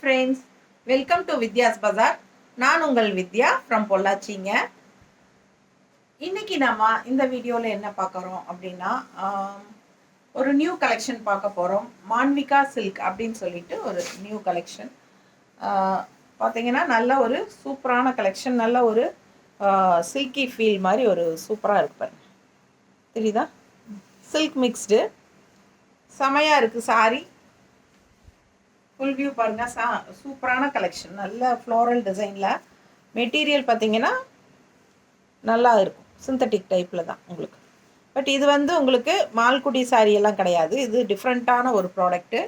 friends, welcome to Vidya's Bazaar. நான் உங்கள் வித்யா from பொள்ளாச்சிங்க. இன்னைக்கு நம்ம இந்த வீடியோவில் என்ன பார்க்குறோம் அப்படின்னா ஒரு நியூ கலெக்ஷன் பார்க்க போகிறோம். மான்விகா சில்க் அப்படின்னு சொல்லிட்டு ஒரு நியூ கலெக்ஷன் பார்த்தீங்கன்னா நல்ல ஒரு சூப்பரான கலெக்ஷன், நல்ல ஒரு சில்கி ஃபீல் மாதிரி ஒரு சூப்பராக இருக்கு பாருங்க. தெரியுதா? சில்க் மிக்ஸ்டு செமையாக இருக்குது சாரி. ஃபுல் வியூ பாருங்கள், சூப்பரான கலெக்ஷன், நல்ல ஃப்ளோரல் டிசைனில். மெட்டீரியல் பார்த்தீங்கன்னா நல்லா இருக்கும், சிந்தட்டிக் டைப்பில் தான் உங்களுக்கு. பட் இது வந்து உங்களுக்கு மால்குடி சாரீ எல்லாம் கிடையாது. இது டிஃப்ரெண்ட்டான ஒரு ப்ராடக்ட்டு,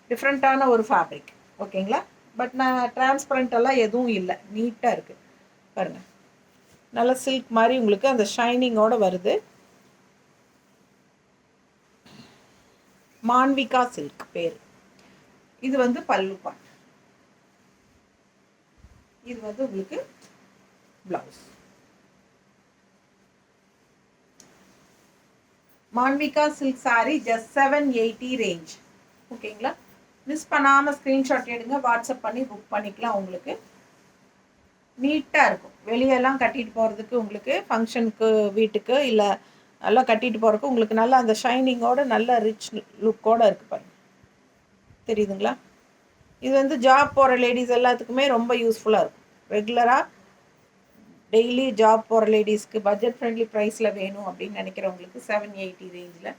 டிஃப்ரெண்ட்டான ஒரு ஃபேப்ரிக். ஓகேங்களா? பட் நான் டிரான்ஸ்பரண்ட்டெல்லாம் எதுவும் இல்லை, நீட்டாக இருக்குது பாருங்கள். நல்ல சில்க் மாதிரி உங்களுக்கு அந்த ஷைனிங்கோடு வருது. மான்விகா சில்க் பேர். இது வந்து பல்லு பார்ட், இது வந்து உங்களுக்கு blouse. Manvika silk sari just 780 range. ஓகேங்களா? மிஸ் பண்ணாமல் ஸ்க்ரீன்ஷாட் எடுங்க, வாட்ஸ்அப் பண்ணி புக் பண்ணிக்கலாம். உங்களுக்கு நீட்டாக இருக்கும். வெளியெல்லாம் கட்டிட்டு போகிறதுக்கு, உங்களுக்கு ஃபங்க்ஷனுக்கு, வீட்டுக்கு இல்லை எல்லாம் கட்டிட்டு போகிறதுக்கு உங்களுக்கு நல்லா அந்த ஷைனிங்கோட நல்ல ரிச் லுக்கோடு இருக்குது பாருங்க. தெரியுதுங்களா? இது வந்து ஜாப் போகிற லேடிஸ் எல்லாத்துக்குமே ரொம்ப யூஸ்ஃபுல்லாக இருக்கும். ரெகுலராக டெய்லி ஜாப் போகிற லேடிஸ்க்கு பட்ஜெட் ஃப்ரெண்ட்லி ப்ரைஸில் வேணும் அப்படின்னு நினைக்கிறவங்களுக்கு 780 ரேஞ்சில்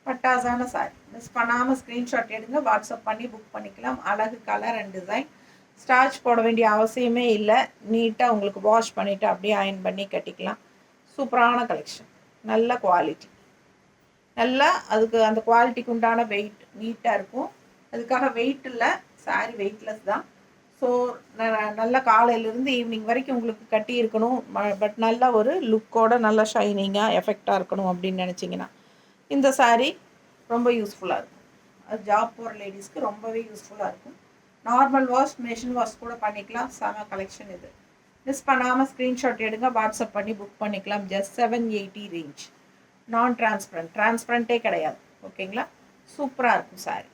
பட்டாசான சாரி. மிஸ் பண்ணாமல் ஸ்க்ரீன்ஷாட் எடுங்க, வாட்ஸ்அப் பண்ணி புக் பண்ணிக்கலாம். அழகு கலர் அண்ட் டிசைன். ஸ்டார்ச் போட வேண்டிய அவசியமே இல்லை. நீட்டாக உங்களுக்கு வாஷ் பண்ணிவிட்டு அப்படியே அயன் பண்ணி கட்டிக்கலாம். சூப்பரான கலெக்ஷன், நல்ல குவாலிட்டி, நல்லா அதுக்கு அந்த குவாலிட்டிக்கு உண்டான வெயிட் நீட்டாக இருக்கும். அதுக்காக வெயிட் இல்லை, சாரி வெயிட்லெஸ் தான். ஸோ நல்ல காலையிலேருந்து ஈவினிங் வரைக்கும் உங்களுக்கு கட்டி இருக்கணும், பட் நல்ல ஒரு லுக்கோட நல்ல ஷைனிங்காக எஃபெக்டாக இருக்கணும் அப்படின்னு நினச்சிங்கன்னா இந்த சாரீ ரொம்ப யூஸ்ஃபுல்லாக இருக்கும். அது ஜாப் போகிற லேடிஸ்க்கு ரொம்பவே யூஸ்ஃபுல்லாக இருக்கும். நார்மல் வாஷ், மெஷின் வாஷ் கூட பண்ணிக்கலாம். செம கலெக்ஷன் இது. மிஸ் பண்ணாமல் ஸ்க்ரீன்ஷாட் எடுங்க, வாட்ஸ்அப் பண்ணி புக் பண்ணிக்கலாம். Just 780 range. நான் டிரான்ஸ்பரண்ட்டே கிடையாது. ஓகேங்களா? சூப்பராக இருக்கும் சாரி.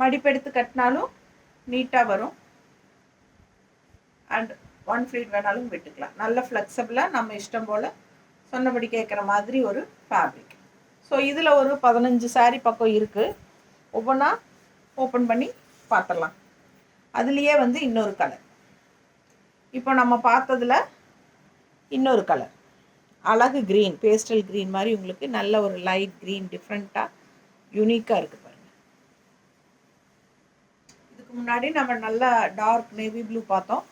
மடிப்பெடுத்து கட்டினாலும் நீட்டாக வரும். அண்ட் ஒன் ஃப்ளீட் வேணாலும் விட்டுக்கலாம். நல்ல ஃப்ளெக்சிபிளாக நம்ம இஷ்டம் போல் சொன்னபடி கேட்குற மாதிரி ஒரு ஃபேப்ரிக். ஸோ இதில் ஒரு 15 சாரீ பக்கம் இருக்குது. ஒவ்வொன்றா ஓப்பன் பண்ணி பார்த்துடலாம். அதுலேயே வந்து இன்னொரு கலர், இப்போ நம்ம பார்த்ததில் இன்னொரு கலர், அழகு க்ரீன், பேஸ்டல் க்ரீன் மாதிரி உங்களுக்கு நல்ல ஒரு லைட் க்ரீன், டிஃப்ரெண்ட்டாக யூனிக்காக இருக்குது பாருங்கள். இதுக்கு முன்னாடி நம்ம நல்ல டார்க் நேவி ப்ளூ பார்த்தோம்.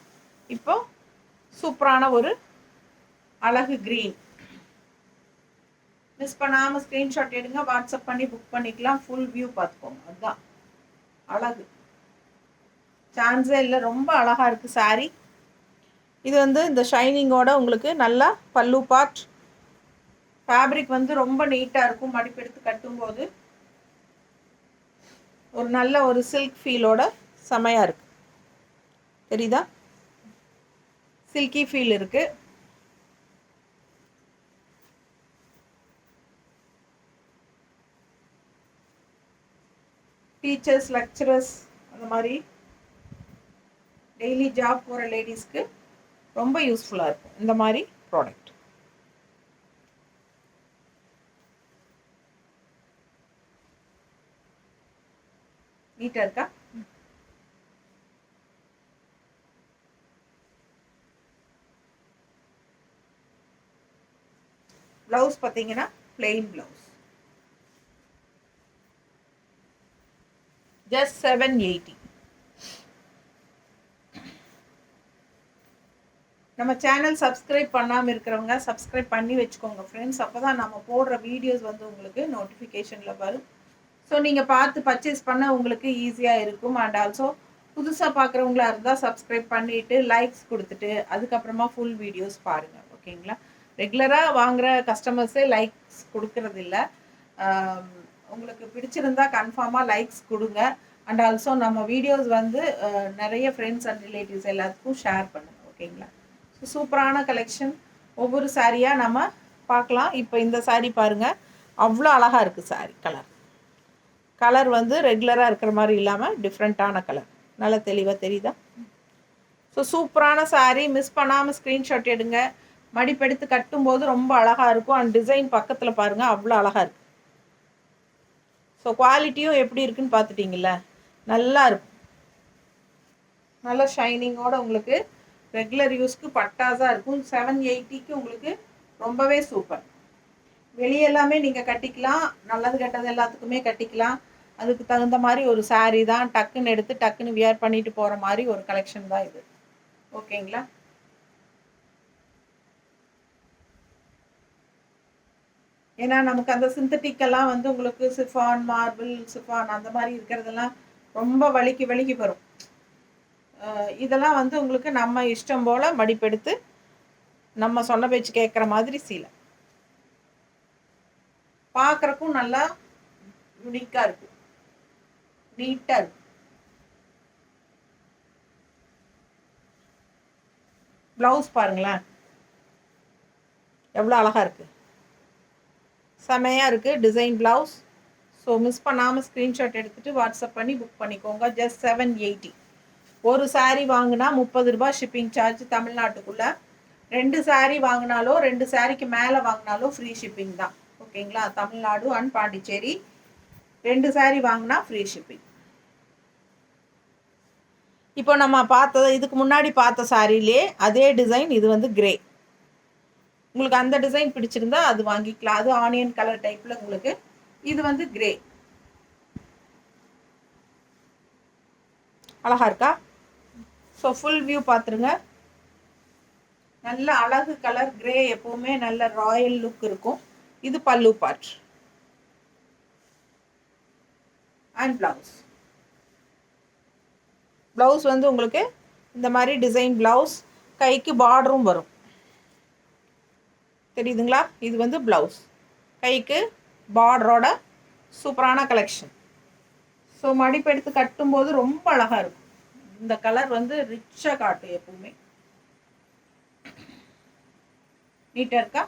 இப்போ சூப்பரான ஒரு அழகு க்ரீன். மிஸ் பண்ணாமல் ஸ்க்ரீன்ஷாட் எடுங்க, வாட்ஸ்அப் பண்ணி புக் பண்ணிக்கலாம். ஃபுல் வியூ பார்த்துக்கோங்க. அதுதான் அழகு, சான்ஸே இல்லை. ரொம்ப அழகாக இருக்குது சாரீ. இது வந்து இந்த ஷைனிங்கோட உங்களுக்கு நல்லா பல்லு பார்ட். ஃபேப்ரிக் வந்து ரொம்ப நீட்டாக இருக்கும். மடிப்பெடுத்து கட்டும்போது ஒரு நல்ல ஒரு சில்க் ஃபீலோட செமையாக இருக்குது. தெரியுதா? சில்கி ஃபீல் இருக்குது. டீச்சர்ஸ், லெக்சரர்ஸ், அந்த மாதிரி டெய்லி ஜாப் போகிற லேடிஸ்க்கு ரொம்ப யூஸ்ஃபுல்லாக இருக்கும் இந்த மாதிரி ப்ராடக்ட். நீட்டாக இருக்கா? ப்ளவுஸ் பார்த்தீங்கன்னா பிளெயின் ப்ளவுஸ். ஜஸ்ட் 780. நம்ம சேனல் சப்ஸ்கிரைப் பண்ணாமல் இருக்கிறவங்க சப்ஸ்கிரைப் பண்ணி வச்சுக்கோங்க ஃப்ரெண்ட்ஸ். அப்போ தான் நம்ம போடுற வீடியோஸ் வந்து உங்களுக்கு நோட்டிஃபிகேஷனில் வரும். ஸோ நீங்கள் பார்த்து பர்ச்சேஸ் பண்ண உங்களுக்கு ஈஸியாக இருக்கும். அண்ட் ஆல்சோ புதுசாக பார்க்குறவங்களா இருந்தால் சப்ஸ்கிரைப் பண்ணிவிட்டு லைக்ஸ் கொடுத்துட்டு அதுக்கப்புறமா ஃபுல் வீடியோஸ் பாருங்கள். ஓகேங்களா? ரெகுலராக வாங்குகிற கஸ்டமர்ஸே லைக்ஸ் கொடுக்கறதில்ல. உங்களுக்கு பிடிச்சிருந்தா கன்ஃபார்மாக லைக்ஸ் கொடுங்க. அண்ட் ஆல்சோ நம்ம வீடியோஸ் வந்து நிறைய ஃப்ரெண்ட்ஸ் அண்ட் ரிலேட்டிவ்ஸ் எல்லாத்துக்கும் ஷேர் பண்ணுங்கள். ஓகேங்களா? சூப்பரான கலெக்ஷன். ஒவ்வொரு சாரியாக நம்ம பார்க்கலாம். இப்போ இந்த சாரீ பாருங்கள், அவ்வளோ அழகாக இருக்குது சாரீ கலர். கலர் வந்து ரெகுலராக இருக்கிற மாதிரி இல்லாமல் டிஃப்ரெண்ட்டான கலர். நல்லா தெளிவாக தெரியுதா? ஸோ சூப்பரான சாரீ. மிஸ் பண்ணாமல் ஸ்க்ரீன்ஷாட் எடுங்க. மடிப்பெடுத்து கட்டும்போது ரொம்ப அழகாக இருக்கும். அண்ட் டிசைன் பக்கத்தில் பாருங்கள், அவ்வளோ அழகாக இருக்குது. ஸோ குவாலிட்டியும் எப்படி இருக்குன்னு பார்த்துட்டிங்கள, நல்லா இருக்கும். நல்ல ஷைனிங்கோடு உங்களுக்கு ரெகுலர் யூஸ்க்கு பட்டாஸாக இருக்கும். 780க்கு உங்களுக்கு ரொம்பவே சூப்பர். வெளியெல்லாமே நீங்கள் கட்டிக்கலாம், நல்லது கெட்டது எல்லாத்துக்குமே கட்டிக்கலாம். அதுக்கு தகுந்த மாதிரி ஒரு சாரீ தான். டக்குன்னு எடுத்து டக்குன்னு வியர் பண்ணிட்டு போகிற மாதிரி ஒரு கலெக்ஷன் தான் இது. ஓகேங்களா? ஏன்னா நமக்கு அந்த சிந்தட்டிக்கெல்லாம் வந்து உங்களுக்கு சிஃபான், மார்பிள், சிஃபான் அந்த மாதிரி இருக்கிறதெல்லாம் ரொம்ப வலிக்கு வரும். இதெல்லாம் வந்து உங்களுக்கு நம்ம இஷ்டம் போல் மடிப்பெடுத்து நம்ம சொன்ன பேச்சு கேட்குற மாதிரி சீலை. பார்க்குறக்கும் நல்லா யூனிக்காக இருக்கும், நீட்டாக இருக்கும். ப்ளவுஸ் பாருங்களேன், எவ்வளோ அழகாக இருக்குது, செமையாக இருக்குது டிசைன் ப்ளவுஸ். ஸோ மிஸ் பண்ணாமல் ஸ்க்ரீன்ஷாட் எடுத்துகிட்டு வாட்ஸ்அப் பண்ணி புக் பண்ணிக்கோங்க. ஜஸ்ட் 780. ஒரு சாரீ வாங்கினா 30 ரூபா ஷிப்பிங் சார்ஜ் தமிழ்நாட்டுக்குள்ளே. 2 சாரீ வாங்கினாலோ 2 சாரீக்கு மேலே வாங்கினாலும் ஃப்ரீ ஷிப்பிங் தான். ஓகேங்களா? தமிழ்நாடு அண்ட் பாண்டிச்சேரி 2 சாரீ வாங்கினா ஃப்ரீ ஷிப்பிங். இப்போ நம்ம பார்த்தது, இதுக்கு முன்னாடி பார்த்த சாரிலே அதே டிசைன். இது வந்து கிரே. உங்களுக்கு அந்த டிசைன் பிடிச்சிருந்தா அது வாங்கிக்கலாம். அது ஆனியன் கலர் டைப்பில் உங்களுக்கு. இது வந்து கிரே. அழகா இருக்கா? ஸோ ஃபுல் வியூ பார்த்துருங்க. நல்ல அழகு கலர் கிரே. எப்போவுமே நல்ல ராயல் லுக் இருக்கும். இது பல்லு பார்ட் அண்ட் ப்ளவுஸ். ப்ளவுஸ் வந்து உங்களுக்கு இந்த மாதிரி டிசைன் ப்ளவுஸ், கைக்கு பார்டரும் வரும். தெரியுதுங்களா? இது வந்து ப்ளவுஸ், கைக்கு பார்டரோட சூப்பரான கலெக்ஷன். ஸோ மடிப்பு எடுத்து கட்டும்போது ரொம்ப அழகாக இருக்கும். இந்த கலர் வந்து ரிச்சாக காட்டும். எப்பவுமே நீட்டாக இருக்கா?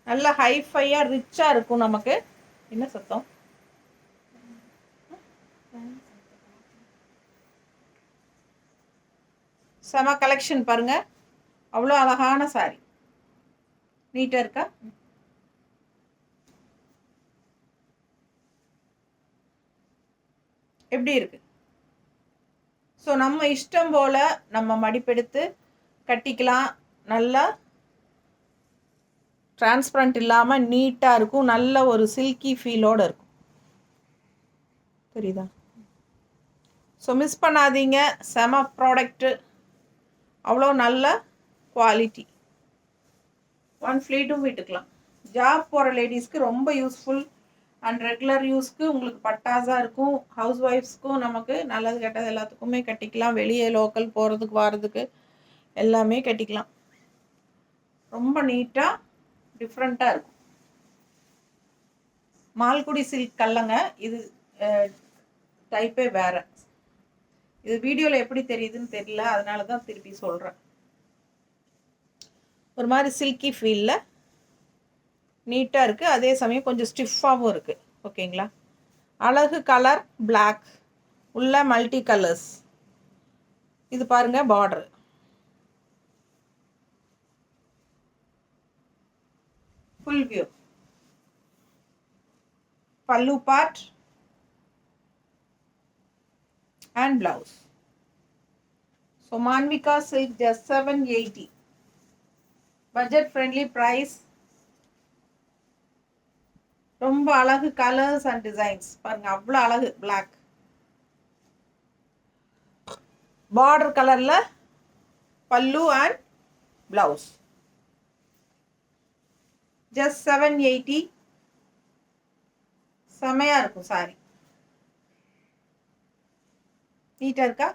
நல்ல ஹைஃபையாக ரிச்சாக இருக்கும். நமக்கு என்ன சத்தம்? செம கலெக்ஷன் பாருங்க, அவ்வளோ அழகான சாரி. நீட்டாக இருக்கா? எப்படி இருக்கு? ஸோ நம்ம இஷ்டம் போல் நம்ம மடிப்பெடுத்து கட்டிக்கலாம். நல்லா டிரான்ஸ்பரண்ட் இல்லாமல் நீட்டாக இருக்கும். நல்ல ஒரு சில்கி ஃபீலோடு இருக்கும். தெரியுதா? ஸோ மிஸ் பண்ணாதீங்க. செம ப்ராடக்ட்டு, அவ்வளோ நல்ல குவாலிட்டி. ஒன் ஃப்ளீட்டும் விட்டுக்கலாம். ஜாப் போகிற லேடிஸ்க்கு ரொம்ப யூஸ்ஃபுல். அண்ட் ரெகுலர் யூஸ்க்கு உங்களுக்கு பட்டாஸாக இருக்கும். ஹவுஸ் ஒய்ஃப்ஸ்க்கும் நமக்கு நல்லது கெட்டது எல்லாத்துக்குமே கட்டிக்கலாம். வெளியே லோக்கல் போகிறதுக்கு வாரதுக்கு எல்லாமே கட்டிக்கலாம். ரொம்ப நீட்டாக டிஃப்ரெண்ட்டாக இருக்கும். மால்குடி சில்க் கல்லங்க. இது டைப்பே வேறு. இது வீடியோவில் எப்படி தெரியுதுன்னு தெரியல, அதனால தான் திருப்பி சொல்கிறேன். ஒரு மாதிரி சில்கி ஃபீலில் நீட்டாக இருக்குது. அதே சமயம் கொஞ்சம் ஸ்டிஃபாகவும் இருக்குது. ஓகேங்களா? அழகு கலர் பிளாக் உள்ள மல்டி கலர்ஸ். இது பாருங்கள் பார்டர். Full view. பல்லு part and blouse. So Manvika silk just 780. Budget friendly price. ரொம்ப அழகு கலர்ஸ் அண்ட் டிசைன்ஸ் பாருங்க, அவ்வளோ அழகு. பிளாக் பார்டர் கலர்ல பல்லு அண்ட் பிளவுஸ். ஜஸ்ட் 780. செமையா இருக்கும் சாரி. நீட்டா இருக்கா?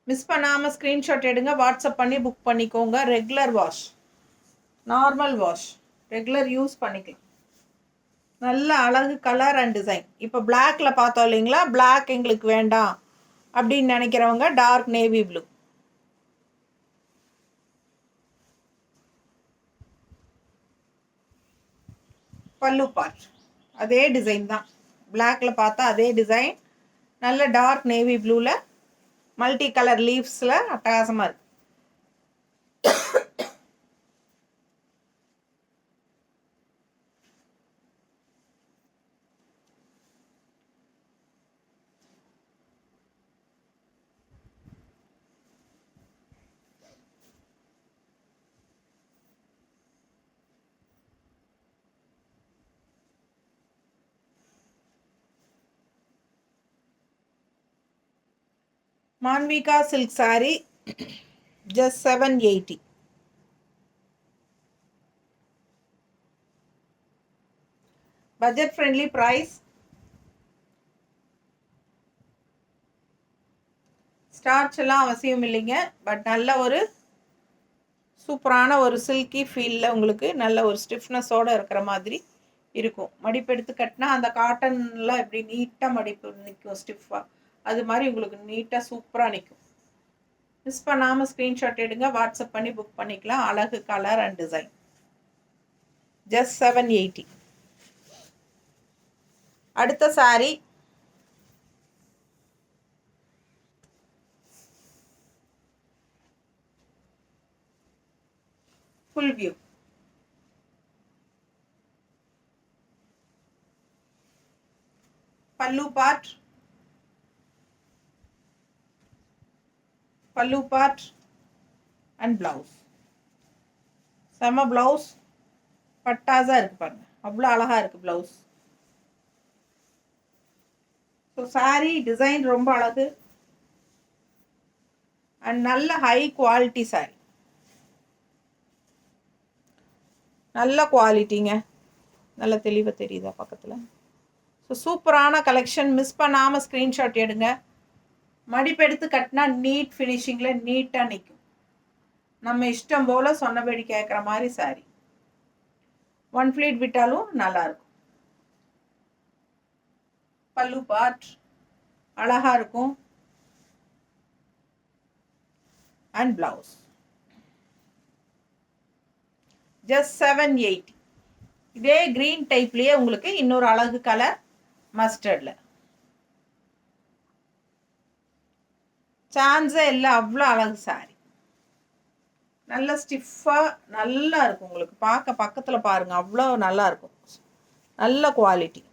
மிஸ் பண்ணாமல் ஸ்க்ரீன்ஷாட் எடுங்க, வாட்ஸ்அப் பண்ணி புக் பண்ணிக்கோங்க. Regular wash, normal wash, regular use பண்ணிக்கலாம். நல்ல அழகு கலர் அண்ட் டிசைன். இப்போ பிளாக்ல பார்த்தோம் இல்லைங்களா? பிளாக் எங்களுக்கு வேண்டாம், அப்படின்னு நினைக்கிறவங்க டார்க் நேவி ப்ளூ. பல்லு பார்ட் அதே டிசைன் தான், பிளாக்ல பார்த்தா அதே டிசைன், நல்ல டார்க் நேவி ப்ளூவில் மல்டி கலர் லீவ்ஸில் அட்டகாசமாக இருக்குது. Manvika silk sari just 780. Budget friendly price. Starch எல்லாம் அவசியம் இல்லைங்க, பட் நல்ல ஒரு சூப்பரான ஒரு சில்கி ஃபீலில் உங்களுக்கு நல்ல ஒரு ஸ்டிஃப்னஸோடு இருக்கிற மாதிரி இருக்கும். மடிப்பு எடுத்து கட்டினா அந்த காட்டன்லாம் எப்படி நீட்டாக மடிப்பு நிற்கும் ஸ்டிஃபாக, அது மாதிரி உங்களுக்கு நீட்டாக சூப்பராக நிற்கும். மிஸ் பண்ணாமல் ஸ்க்ரீன்ஷாட் எடுங்க, வாட்ஸ்அப் பண்ணி புக் பண்ணிக்கலாம். அழகு கலர் அண்ட் டிசைன். just 780. அடுத்த சாரி ஃபுல் வியூ. பல்லு பார்ட், பல்லு பார்ட் அண்ட் பிளவுஸ். செம்ம பிளவுஸ், பட்டாஸாக இருக்கு பாருங்க, அவ்வளோ அழகா இருக்கு பிளவுஸ். ஸோ சாரி டிசைன் ரொம்ப அழகு அண்ட் நல்ல ஹை குவாலிட்டி சாரி, நல்ல குவாலிட்டிங்க, நல்ல தெளிவாக தெரியுதா பக்கத்தில். ஸோ சூப்பரான கலெக்ஷன், மிஸ் பண்ணாமல் ஸ்க்ரீன்ஷாட் எடுங்க. மடிப்பெடுத்து கட்டினா நீட் ஃபினிஷிங்கில் நீட்டாக நிற்கும். நம்ம இஷ்டம் போல் சொன்னபடி கேட்குற மாதிரி சாரி, ஒன் ஃப்ளீட் விட்டாலும் நல்லாயிருக்கும். பல்லு பார்ட் அழகாக இருக்கும் அண்ட் பிளவுஸ். just 780. இதே கிரீன் டைப்லேயே உங்களுக்கு இன்னொரு அழகு கலர் மஸ்டர்டில், சான்ஸே இல்லை, அவ்வளோ அழகு சாரி. நல்ல ஸ்டிஃபாக நல்லா இருக்கும் உங்களுக்கு, பார்க்க பக்கத்தில் பாருங்கள், அவ்வளோ நல்லா இருக்கும், நல்ல குவாலிட்டி.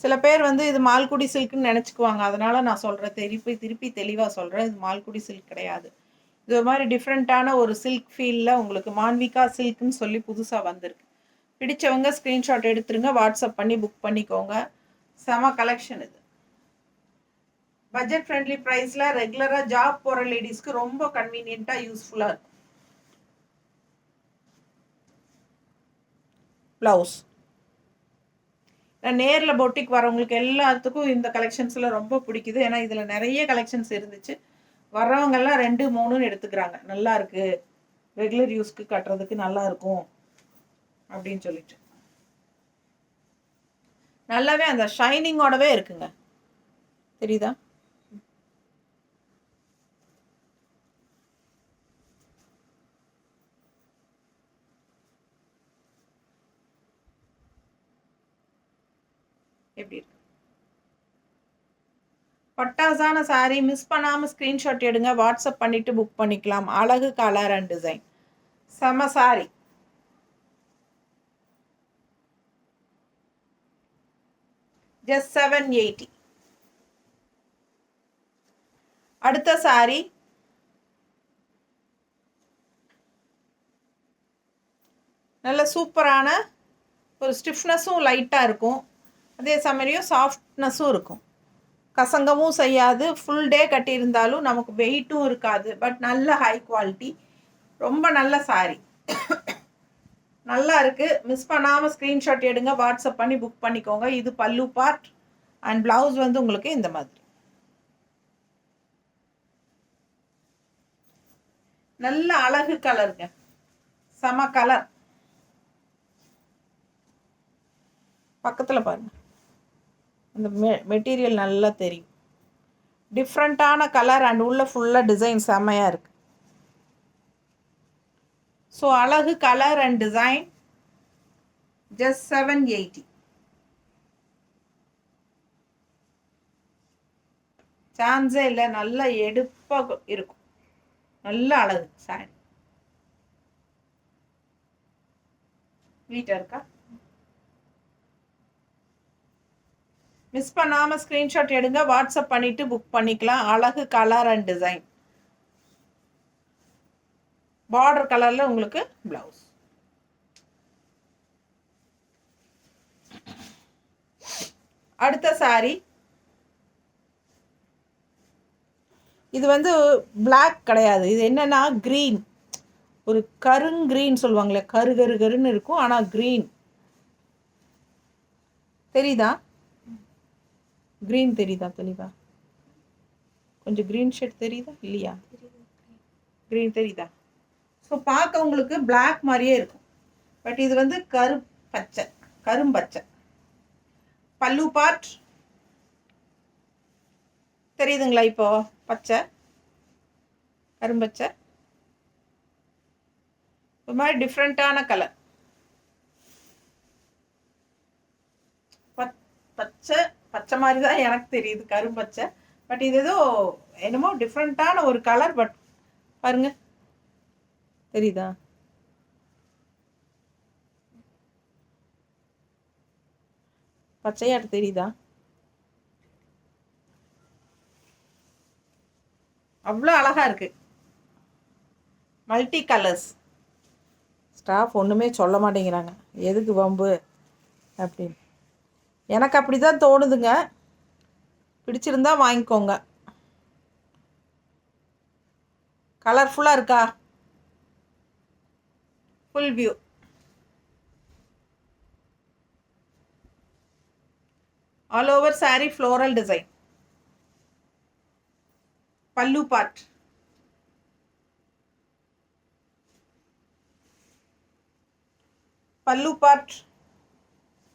சில பேர் வந்து இது மால்குடி சில்க்குன்னு நினச்சிக்குவாங்க, அதனால் நான் சொல்கிறேன், திருப்பி தெளிவாக சொல்கிறேன், இது மால்குடி சில்க் கிடையாது. இது ஒரு மாதிரி டிஃப்ரெண்ட்டான ஒரு சில்க் ஃபீலில் உங்களுக்கு மான்விகா சில்க்குன்னு சொல்லி புதுசாக வந்திருக்கு. பிடிச்சவங்க ஸ்க்ரீன்ஷாட் எடுத்துருங்க, வாட்ஸ்அப் பண்ணி புக் பண்ணிக்கோங்க. செம கலெக்ஷன் இது. பட்ஜெட் ஃப்ரெண்ட்லி ப்ரைஸில் ரெகுலராக ஜாப் போகிற லேடிஸ்க்கு ரொம்ப கன்வீனியண்ட்டாக யூஸ்ஃபுல்லாக இருக்கும். ப்ளவுஸ் நேரில் பொட்டிக் வரவங்களுக்கு எல்லாத்துக்கும் இந்த கலெக்ஷன்ஸில் ரொம்ப பிடிக்குது. ஏன்னா இதில் நிறைய கலெக்ஷன்ஸ் இருந்துச்சு, வர்றவங்கெல்லாம் 2, 3ன்னு எடுத்துக்கிறாங்க. நல்லா இருக்குது, ரெகுலர் யூஸ்க்கு கட்டுறதுக்கு நல்லா இருக்கும் அப்படின்னு சொல்லிட்டு. நல்லாவே அந்த ஷைனிங்கோடவே இருக்குங்க, தெரியுதா? எப்படி இருக்கு? பட்டாசான சாரி, மிஸ் பண்ணாமல் ஸ்க்ரீன்ஷாட் எடுங்க, வாட்ஸ்அப் பண்ணிவிட்டு புக் பண்ணிக்கலாம். அழகு கலர் அண்ட் டிசைன், செம சாரி. just 780. அடுத்த சாரி நல்ல சூப்பரான ஒரு ஸ்டிஃப்னஸும் லைட்டாக இருக்கும், அதே சமயம் சாஃப்ட்னஸும் இருக்கும், கசங்கவும் செய்யாது. ஃபுல் டே கட்டியிருந்தாலும் நமக்கு வெயிட்டும் இருக்காது, பட் நல்ல ஹை குவாலிட்டி, ரொம்ப நல்ல சாரி, நல்லா இருக்குது. மிஸ் பண்ணாமல் ஸ்க்ரீன்ஷாட் எடுங்க, வாட்ஸ்அப் பண்ணி புக் பண்ணிக்கோங்க. இது பல்லு பார்ட் அண்ட் ப்ளவுஸ் வந்து உங்களுக்கு இந்த மாதிரி நல்ல அழகு கலருங்க, செம கலர். பக்கத்தில் பாருங்க, அந்த மெட்டீரியல் நல்லா தெரியும். டிஃப்ரெண்ட்டான கலர் அண்ட் உள்ள ஃபுல்லாக டிசைன் செம்மையாக இருக்குது. ஸோ அழகு கலர் அண்ட் டிசைன் ஜஸ்ட் 780. சான்ஸே இல்லை, நல்ல எடுப்பாக இருக்கும். நல்ல அழகு சாரி. நீட்டாக இருக்கா? மிஸ் பண்ணாமல் ஸ்க்ரீன்ஷாட் எடுங்க, வாட்ஸ்அப் பண்ணிவிட்டு புக் பண்ணிக்கலாம். அழகு கலர் அண்ட் டிசைன். பார்டர் கலரில் உங்களுக்கு ப்ளவுஸ். அடுத்த சாரி இது வந்து பிளாக் கிடையாது. இது என்னன்னா க்ரீன், ஒரு கருங்கிரீன் சொல்லுவாங்களே, கரு கரு கருன்னு இருக்கும். ஆனால் க்ரீன் தெரியுதா? க்ரீன் தெரியுதா தெளிவா? கொஞ்சம் க்ரீன் ஷேட் தெரியுதா இல்லையா? க்ரீன் தெரியுதா? ஸோ பார்க்க உங்களுக்கு பிளாக் மாதிரியே இருக்கும். பட் இது வந்து பச்சை, கரும்பச்சை. பல்லு பார்ட் தெரியுதுங்களா? இப்போ பச்சை, கரும்பச்சை, ஒரு மாதிரி டிஃப்ரெண்ட்டான கலர். பச்சை பச்சை மாதிரி தான் எனக்கு தெரியுது, கரும்பச்சை. பட் இது ஏதோ என்னமோ டிஃப்ரெண்ட்டான ஒரு கலர். பட் பாருங்க, தெரியுதா? பச்சையாட்டு தெரியுதா? அவ்வளோ அழகாக இருக்குது. Multi colours. ஸ்டாஃப் ஒன்றுமே சொல்ல மாட்டேங்கிறாங்க, எதுக்கு வம்பு அப்படின்னு. எனக்கு அப்படி தான் தோணுதுங்க. பிடிச்சிருந்தா வாங்கிக்கோங்க. கலர்ஃபுல்லாக இருக்கா? Full view. All over sorry floral design. பல்லு பார்ட். பல்லு பார்ட்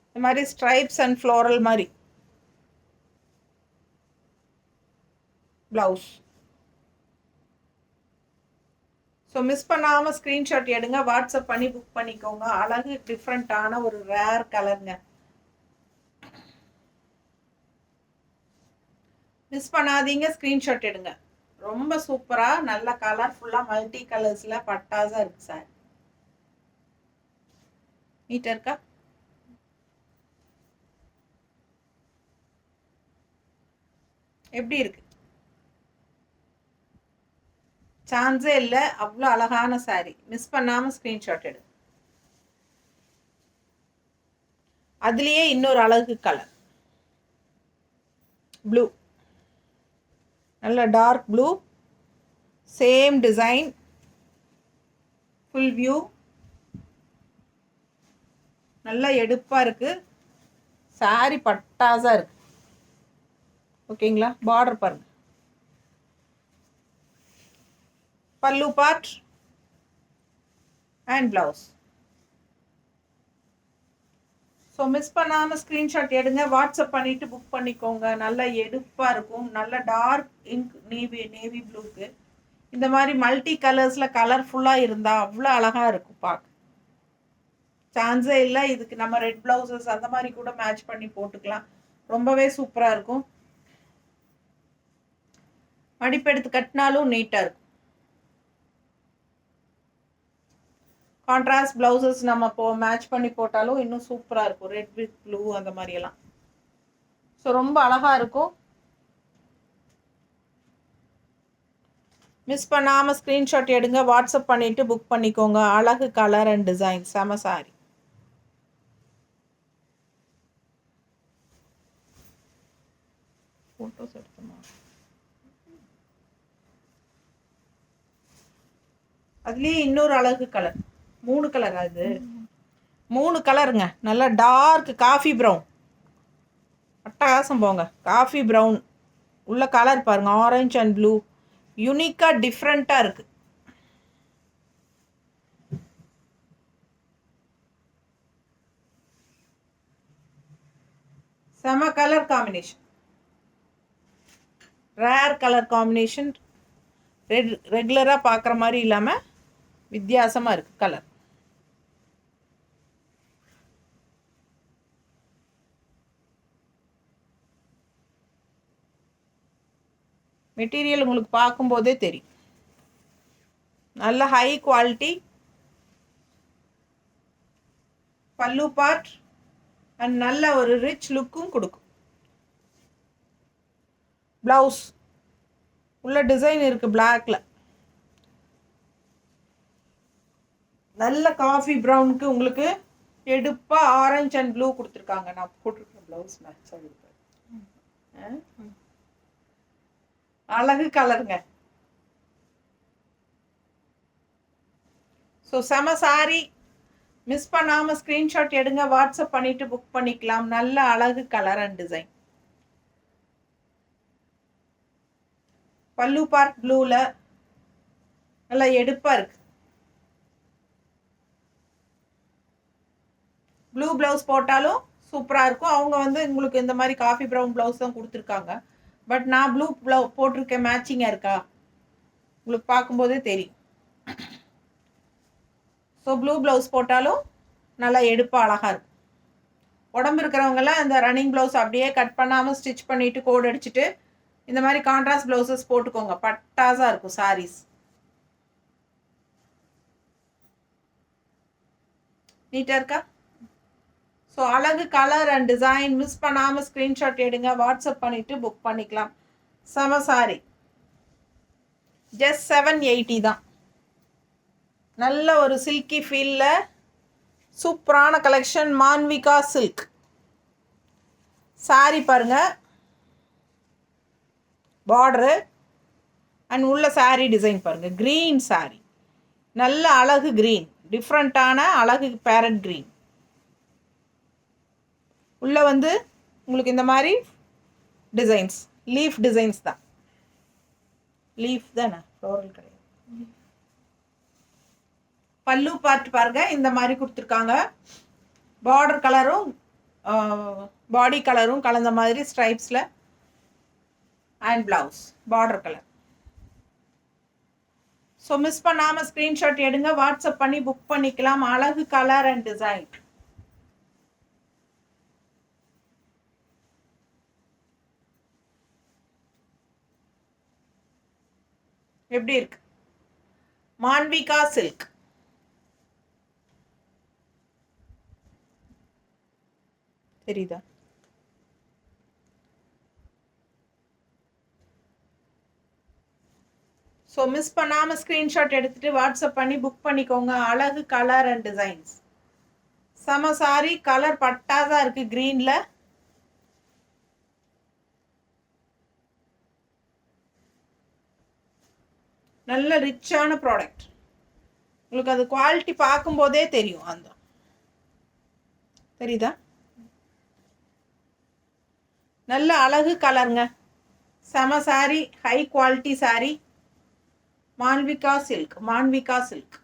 இந்த மாதிரி ஸ்ட்ரைப்ஸ் அண்ட் ஃப்ளோரல் மாதிரி. ப்ளவுஸ். ஸோ மிஸ் பண்ணாமல் ஸ்க்ரீன்ஷாட் எடுங்க, வாட்ஸ்அப் பண்ணி புக் பண்ணிக்கோங்க. அழகு டிஃப்ரெண்ட்டான ஒரு ரேர் கலருங்க. மிஸ் பண்ணாதீங்க, ஸ்க்ரீன்ஷாட் எடுங்க. ரொம்ப சூப்பராக நல்ல கலர்ஃபுல்லாக மல்டி கலர்ஸில் பட்டாஸாக இருக்குது சார். நீட்டாக இருக்கா? எப்படி இருக்கு? சான்ஸே இல்லை, அவ்வளோ அழகான சாரி. மிஸ் பண்ணாமல் ஸ்க்ரீன்ஷாட் எடு. அதுலேயே இன்னொரு அழகு கலர் ப்ளூ, நல்ல dark blue, same design, full view. நல்லா எடுப்பாக இருக்குது சாரி, பட்டாஸாக இருக்குது. ஓகேங்களா? பார்டர் பாருங்க. பல்லு part and blouse. So miss பண்ணாமல் ஸ்க்ரீன்ஷாட் எடுங்க, வாட்ஸ்அப் பண்ணிவிட்டு புக் பண்ணிக்கோங்க. நல்லா எடுப்பாக இருக்கும். நல்ல டார்க் இங்க் நேவி ப்ளூக்கு இந்த மாதிரி மல்டி கலர்ஸில் கலர்ஃபுல்லாக இருந்தால் அவ்வளோ அழகாக இருக்கும் பார்க்க. சான்ஸே இல்லை. இதுக்கு நம்ம ரெட் ப்ளவுசஸ் அந்த மாதிரி கூட மேட்ச் பண்ணி போட்டுக்கலாம். ரொம்பவே சூப்பராக இருக்கும். மடிப்பெடுத்து கட்டினாலும் நீட்டாக இருக்கும். கான்ட்ராஸ்ட் ப்ளவுசஸ் நம்ம மேட்ச் பண்ணி போட்டாலும் இன்னும் சூப்பராக இருக்கும். ரெட் வித் ப்ளூ அந்த மாதிரியெல்லாம். ஸோ ரொம்ப அழகாக இருக்கும். மிஸ் பண்ணாமல் ஸ்க்ரீன்ஷாட் எடுங்க, வாட்ஸ்அப் பண்ணிவிட்டு புக் பண்ணிக்கோங்க. அழகு கலர் அண்ட் டிசைன், செம சாரி. ஃபோட்டோஸ் எடுத்தோமா? அதுலேயே இன்னொரு அழகு கலர். 3 கலர். அது 3 கலருங்க. நல்லா டார்க் காஃபி ப்ரௌன். அட்டகாசம் போங்க. காஃபி ப்ரௌன் உள்ள கலர் பாருங்க, ஆரஞ்சு அண்ட் ப்ளூ. யூனிக்காக டிஃப்ரெண்ட்டாக இருக்குது. செம colour combination, rare colour combination. ரெகுலராக பார்க்குற மாதிரி இல்லாமல் வித்தியாசமாக இருக்குது கலர். மெட்டீரியல் உங்களுக்கு பார்க்கும்போதே தெரியும், நல்ல ஹை குவாலிட்டி. பல்லு பார்ட் அண்ட் நல்ல ஒரு ரிச் லுக்கும் கொடுக்கும். ப்ளவுஸ் உள்ள டிசைன் இருக்குது பிளாக்ல, நல்ல காஃபி ப்ரௌனுக்கு உங்களுக்கு எடுப்பாக ஆரஞ்சு அண்ட் ப்ளூ கொடுத்துருக்காங்க. நான் போட்டிருக்கேன் ப்ளவுஸ் மேட்ச் ஆகிருக்கு, அழகு கலருங்க. ஸோ செம சாரி, மிஸ் பண்ணாமல் ஸ்க்ரீன்ஷாட் எடுங்க, வாட்ஸ்அப் பண்ணிவிட்டு புக் பண்ணிக்கலாம். நல்ல அழகு கலர் அண்ட் டிசைன். பல்லு பார்ட் ப்ளூவில் நல்லா எடுப்பாக இருக்குது. ப்ளூ ப்ளவுஸ் போட்டாலும் சூப்பராக இருக்கும். அவங்க வந்து உங்களுக்கு இந்த மாதிரி காஃபி ப்ரௌன் ப்ளவுஸ் தான் கொடுத்துருக்காங்க. பட் நான் ப்ளூ போட்டிருக்கேன், மேட்சிங்காக இருக்கா உங்களுக்கு பார்க்கும்போதே தெரியும். ஸோ ப்ளூ ப்ளவுஸ் போட்டாலும் நல்லா எடுப்பாக அழகாக இருக்கும். உடம்பு இருக்கிறவங்கெல்லாம் இந்த ரன்னிங் ப்ளவுஸ் அப்படியே கட் பண்ணாமல் ஸ்டிச் பண்ணிவிட்டு கோட் அடிச்சுட்டு இந்த மாதிரி கான்ட்ராஸ்ட் ப்ளவுசஸ் போட்டுக்கோங்க, பட்டாஸாக இருக்கும் சாரீஸ். நீட்டாக இருக்கா? ஸோ அழகு கலர் அண்ட் டிசைன். மிஸ் பண்ணாமல் ஸ்க்ரீன்ஷாட் எடுங்க, வாட்ஸ்அப் பண்ணிவிட்டு புக் பண்ணிக்கலாம். செம சாரி, ஜஸ்ட் 780 தான். நல்ல ஒரு சில்கி ஃபீலில் சூப்பரான கலெக்ஷன், மான்விகா சில்க் சாரி பாருங்கள். பார்டரு அண்ட் உள்ள சாரீ டிசைன் பாருங்கள். க்ரீன் சாரீ, நல்ல அழகு க்ரீன், டிஃப்ரெண்ட்டான அழகு பேரட் க்ரீன். உள்ளே வந்து உங்களுக்கு இந்த மாதிரி டிசைன்ஸ், லீஃப் டிசைன்ஸ் தான். லீஃப் தானே, ஃப்ளோரல் கிடையாது. பல்லு பார்ட் பாருங்க, இந்த மாதிரி கொடுத்துருக்காங்க. பார்டர் கலரும் பாடி கலரும் கலந்த மாதிரி ஸ்ட்ரைப்ஸில் and blouse border colour. So miss பண்ணாமல் ஸ்க்ரீன்ஷாட் எடுங்க, வாட்ஸ்அப் பண்ணி புக் பண்ணிக்கலாம். அழகு கலர் அண்ட் டிசைன். எப்படி இருக்கு? மான்விகா சில்க். தெரியுதா? ஸோ மிஸ் பண்ணாமல் ஸ்க்ரீன்ஷாட் எடுத்துகிட்டு வாட்ஸ்அப் பண்ணி புக் பண்ணிக்கோங்க. அழகு கலர் அண்ட் டிசைன்ஸ். செம சாரி, கலர் பட்டாதான் இருக்குது க்ரீனில். நல்ல ரிச்சான ப்ராடக்ட். உங்களுக்கு அது குவாலிட்டி பார்க்கும்போதே தெரியும். அந்த தெரியுதா? நல்ல அழகு கலருங்க. செம sari, high quality sari. Manvika silk, Manvika silk.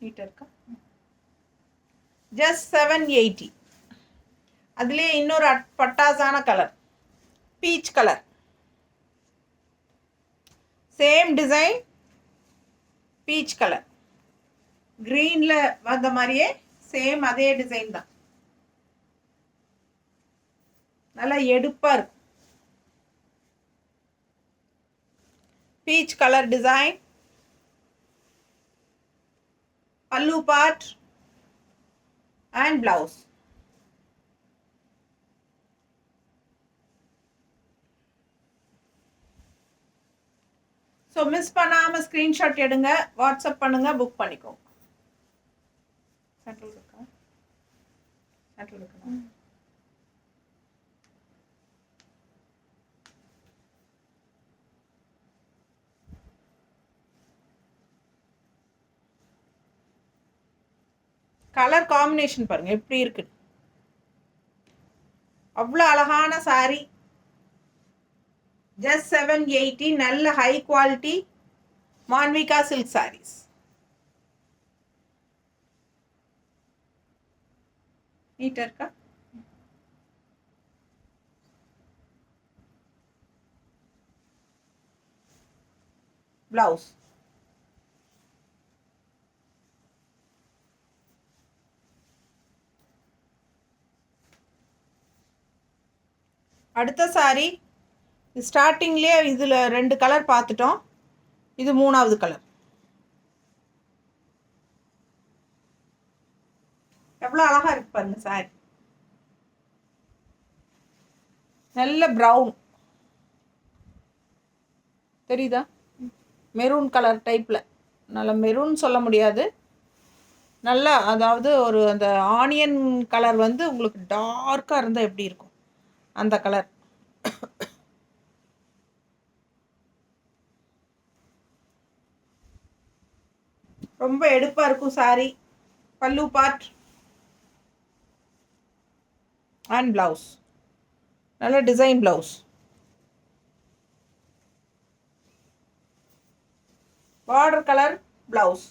நீட்டாக இருக்கா? ஜஸ்ட் 780. அதுலேயே இன்னொரு பட்டாசான colour, peach colour. Same design, peach colour. க்ரீனில் வந்த மாதிரியே சேம் அதே டிசைன் தான். நல்லா எடுப்பாக இருக்கும். Peach colour design. பல்லு part and blouse. So miss பண்ணாமல் ஸ்க்ரீன்ஷாட் எடுங்க, வாட்ஸ்அப் பண்ணுங்க, புக் பண்ணிக்கோங்க. சென்ட்ரல் இருக்கா? சென்ட்ரல் இருக்கா? கலர் காம்பினேஷன் பாருங்க எப்படி இருக்கு. அவ்வளோ அழகான சாரி. ஜஸ்ட் 780. நல்ல high quality Manvika silk saris. நீட்டாக இருக்கா? ப்ளவுஸ் அடுத்த சாரி ஸ்டார்டிங்லேயே இதில் 2 கலர் பார்த்துட்டோம். இது 3வது கலர். எவ்வளோ அழகாக இருக்கு பாருங்க சாரி. நல்ல ப்ரௌன் தெரியுதா? மெரூன் கலர் டைப்பில், நல்ல மெரூன் சொல்ல முடியாது, நல்லா அதாவது ஒரு அந்த ஆனியன் கலர் வந்து உங்களுக்கு டார்க்காக இருந்தால் எப்படி இருக்கும் அந்த கலர். ரொம்ப எடுப்பாக இருக்கும் சாரி. பல்லு பார்ட் அண்ட் ப்ளவுஸ் நல்ல design blouse. Border colour blouse.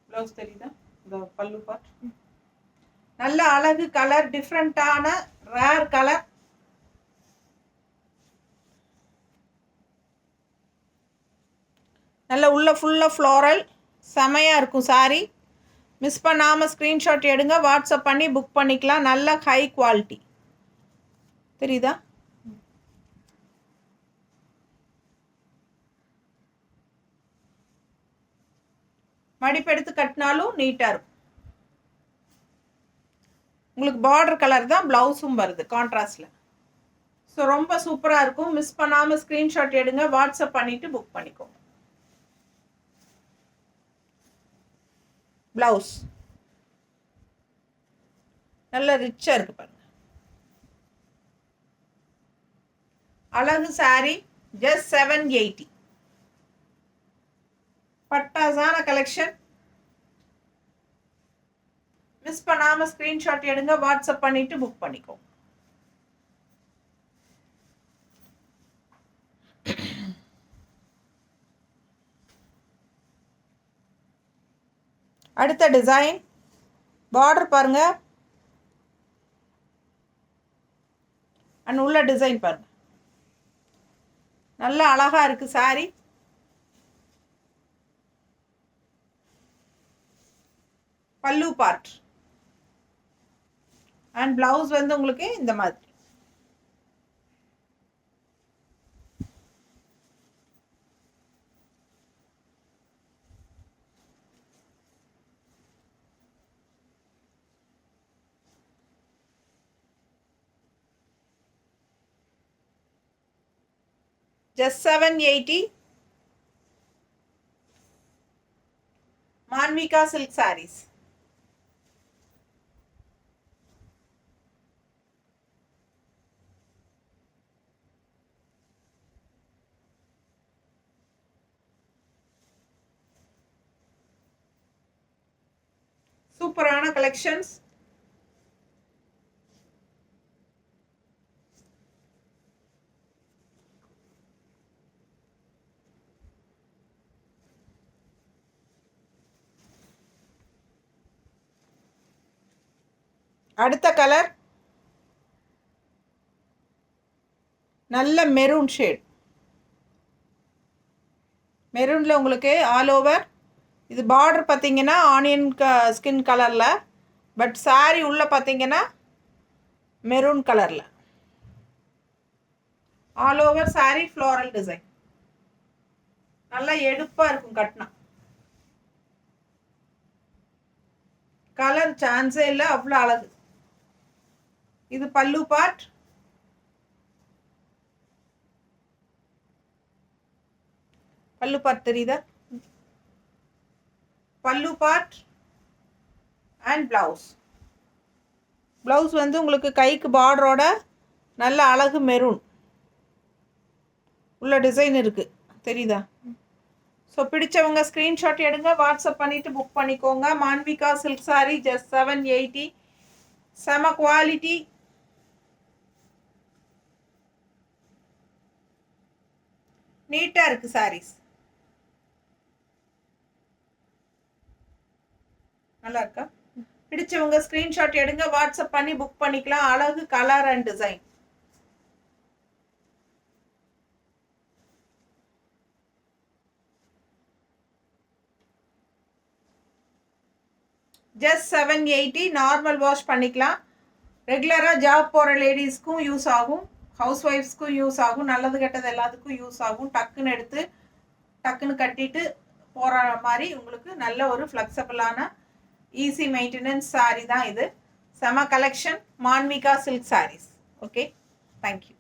Blouse தெரியுதா? இந்த பல்லு பார்ட் நல்ல அழகு கலர், டிஃப்ரெண்ட்டான ரேர் கலர். நல்ல உள்ள ஃபுல்லாக ஃப்ளோரல், செமையாக இருக்கும் சாரி. மிஸ் பண்ணாமல் ஸ்க்ரீன்ஷாட் எடுங்க, வாட்ஸ்அப் பண்ணி புக் பண்ணிக்கலாம். நல்ல ஹை குவாலிட்டி தெரியுதா? மடிப்பெடுத்து கட்டினாலும் நீட்டாக இருக்கும். உங்களுக்கு பார்டர் கலர் தான் ப்ளவுஸும் வருது கான்ட்ராஸ்டில். ஸோ ரொம்ப சூப்பராக இருக்கும். மிஸ் பண்ணாமல் ஸ்க்ரீன்ஷாட் எடுங்க, வாட்ஸ்அப் பண்ணிவிட்டு புக் பண்ணிக்கோங்க. ப்ளவுஸ் நல்ல ரிச்சாக இருக்குது பாருங்க. அழகு சாரி ஜஸ்ட் 780. பட்டாசான கலெக்ஷன். மிஸ் பண்ணாமல் ஸ்க்ரீன்ஷாட் எடுங்க, வாட்ஸ்அப் பண்ணிவிட்டு புக் பண்ணிக்கோங்க. அடுத்த டிசைன் பார்டர் பாருங்க, அண்ட் உள்ள டிசைன் பாருங்க, நல்ல அழகாக இருக்குது சாரி. பல்லு பார்ட் அண்ட் ப்ளவுஸ் வந்து உங்களுக்கு இந்த மாதிரி. just 780. Manvika silk sarees. சூப்பரான கலெக்ஷன்ஸ். அடுத்த கலர் நல்ல மெரூன் ஷேட். மெரூனில் உங்களுக்கு ஆல் ஓவர் இது பார்டர் பார்த்தீங்கன்னா ஆனியன் ஸ்கின் கலரில், பட் சாரி உள்ளே பார்த்தீங்கன்னா மெரூன் கலரில். All over sorry floral design. நல்லா எடுப்பாக இருக்கும் கட்டினா. கலர் சான்ஸே இல்லை, அவ்வளோ அழகு. இது பல்லு பார்ட். பல்லு பார்ட் தெரியுதா? பல்லு பார்ட் அண்ட் ப்ளவுஸ். ப்ளவுஸ் வந்து உங்களுக்கு கைக்கு பார்டரோட நல்ல அழகு மெரூன் உள்ள டிசைன் இருக்குது தெரியுதா? ஸோ பிடிச்சவங்க ஸ்க்ரீன்ஷாட் எடுங்க, வாட்ஸ்அப் பண்ணிவிட்டு புக் பண்ணிக்கோங்க. மான்விகா சில்க் சாரி ஜஸ்ட் 780. செம குவாலிட்டி. நீட்டாக இருக்குது சாரீஸ். நல்லா இருக்கா? பிடிச்சவங்க ஸ்க்ரீன்ஷாட் எடுங்க, வாட்ஸ்அப் பண்ணி புக் பண்ணிக்கலாம். அழகு colour and design. Just 780. Normal wash பண்ணிக்கலாம். ரெகுலராக ஜாப் போகிற லேடிஸ்க்கும் யூஸ் ஆகும், ஹவுஸ் ஒய்ஃப்ஸ்க்கும் யூஸ் ஆகும், நல்லது கெட்டது எல்லாத்துக்கும் யூஸ் ஆகும். டக்குன்னு எடுத்து டக்குன்னு கட்டிட்டு போகிற மாதிரி உங்களுக்கு நல்ல ஒரு ஃப்ளெக்சிபிளான ஈஸி மெயின்டெனன்ஸ் சாரீ தான் இது. செம collection Manvika silk saris. Okay, thank you.